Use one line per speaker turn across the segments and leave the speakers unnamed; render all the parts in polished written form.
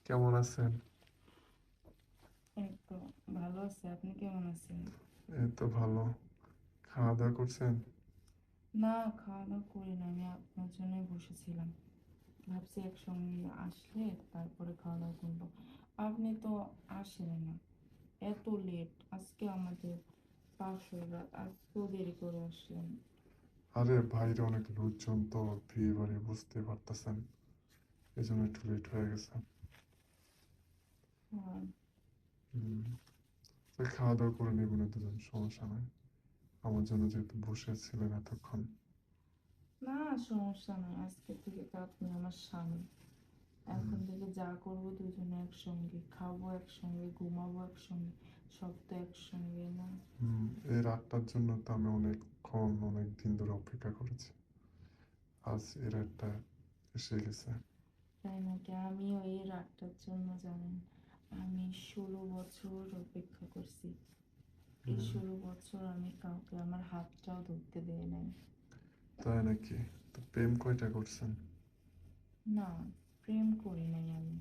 কেমন আছেন?
এই তো ভালো আছে। আপনি কেমন আছেন?
এই তো ভালো। খাওয়া দাওয়া করছেন?
না, খাওয়া দাওয়া করি না। আমি আপনার জন্যই বসেছিলাম। ভাবছি একসঙ্গে আসলে তারপরে খাওয়া দাওয়া করবো। আপনি তো আসেন না, এত লেট। আজকে আমাদের পাশের রাত, আজকেও দেরি করে আসলেন।
আরে বাইরে অনেক লোকজন, তো বিয়ে বাড়ি বুঝতে পারতেছেন, এই জন্য একটু লেট হয়ে গেছে।
আর
হুম, তো খাওয়া দাওয়া করে নেব না দুজন, সমস্যা নাই। আমার জন্য যেহেতু বসেছিলেন এতক্ষণ।
না, সমস্যা নাই। আজকে থেকে তো আপনি আমার স্বামী।
হুম,
এখন থেকে যা করবো দুজনে একসঙ্গে, খাবো একসঙ্গে, ঘুমাবো একসঙ্গে, সব তো একসঙ্গে না?
হুম, এই রাতটার জন্য তো আমি অনেক দিন ধরে অপেক্ষা করেছি। আজ এই রাতটা এসে গেছে।
তাই নাকি? আমিও এই রাতটার জন্য, জানেন, আমি 16 বছর অপেক্ষা করছি। এই
হুম,
16 বছর আমি কাউকে আমার হাতটাও ধরতে দেই নাই।
তাই নাকি? তো প্রেম কয়টা করছেন?
না, প্রেম করি নাই আমি।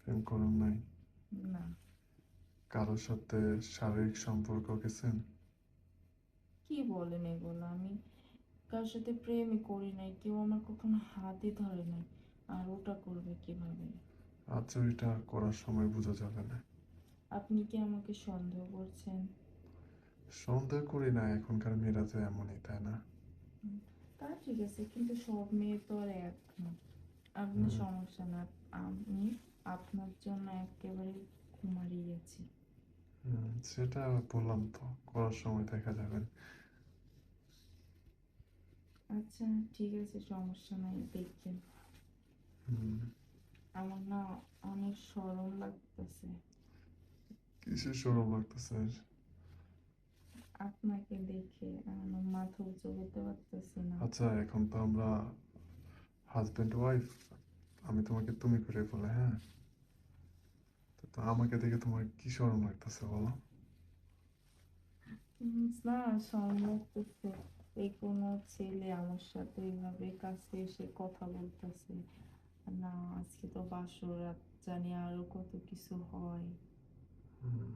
প্রেম করেন নাই?
না।
কারোর সাথে শারীরিক সম্পর্ক গেছেন?
কি বলেন এগুলো? আমি কারোর সাথে প্রেমই করি নাই, কেউ আমার কখনো হাতই ধরে নাই। আর ওটা করবে কিভাবে?
আচ্ছা, ওইটা করার সময় বোঝা যাবে না।
আপনি কি আমাকে সন্দেহ করছেন?
সন্দেহ করি না, এখনকার মেয়েরা তো এমনই, তাই না?
হুম, তা ঠিক আছে, কিন্তু সব মেয়ে তো আর এক না। আপনি
হুম,
সমস্যা না। আমি আপনার জন্য একেবারে কুমারী গেছি।
সেটা বললাম তো, করার সময় দেখা যাবে।
আচ্ছা, ঠিক আছে, সমস্যা নাই, দেখবেন।
হুম,
আমার না অনেক শরম লাগতেছে
কিসের শরম লাগতেছে?
আপনাকে দেখে। আমার মাথা উঁচু করতে পারতেছি না।
আচ্ছা, এখন তো আমরা হাজব্যান্ড ওয়াইফ। আমি তোমাকে তুমি করে বলে, হ্যাঁ? তো আমাকে দেখে তোমার কি শরম লাগতেছে বলো?
না, শরম লাগতেছে। এই কোনো ছেলে আমার সাথে এইভাবে কাছে এসে কথা বলতেছে। না, আজকে তো বাসর রাত, জানি আরো কত কিছু হয়।
হুম,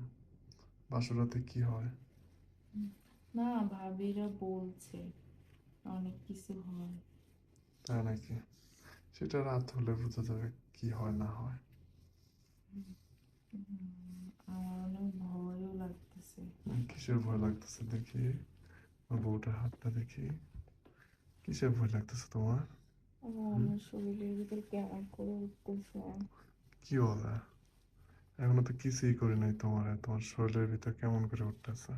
বাসরাতে কি হয়?
উম, না, ভাবিরা বলছে অনেক কিছু হয়।
তাই নাকি? সেটা রাত হলে বোঝা যাবে কি হয় না হয়।
আমার অনেক ভয়ও লাগতেছে।
কিসের ভয় লাগতেছে দেখি? আমার বউটার হাতটা দেখি। কিসের ভয় লাগতেছে তোমার?
ও,
হুম,
আমার শরীরের ভিতর কেমন করে উঠতেছে।
কি বলে? এখনো তো কিছুই করি নাই, তোমার শরীরের ভিতর কেমন করে উঠতেছে?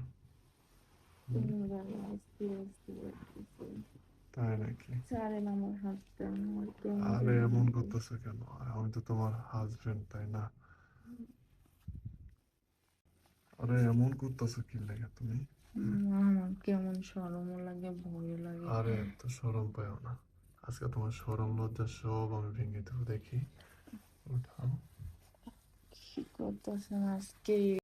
কেমন জানি অস্থির অস্থির লাগতেছে।
তাই নাকি?
ছাড়েন আমার হাতটা, আমার কেমন
আরে
জানি
এমন
লাগতেছে।
করতেছো কেন? আমি তো তোমার হাজবেন্ড, তাই না? আরে এমন করতেছো কি লাগে তুমি?
আমার কেমন শরমও লাগে, ভয়ও লাগে।
আরে এত শরম পাও না। আজকে তোমার শরম লজ্জা সব আমি ভেঙে দেবো, দেখি। উঠাও।
কি করতেছেন আজকে?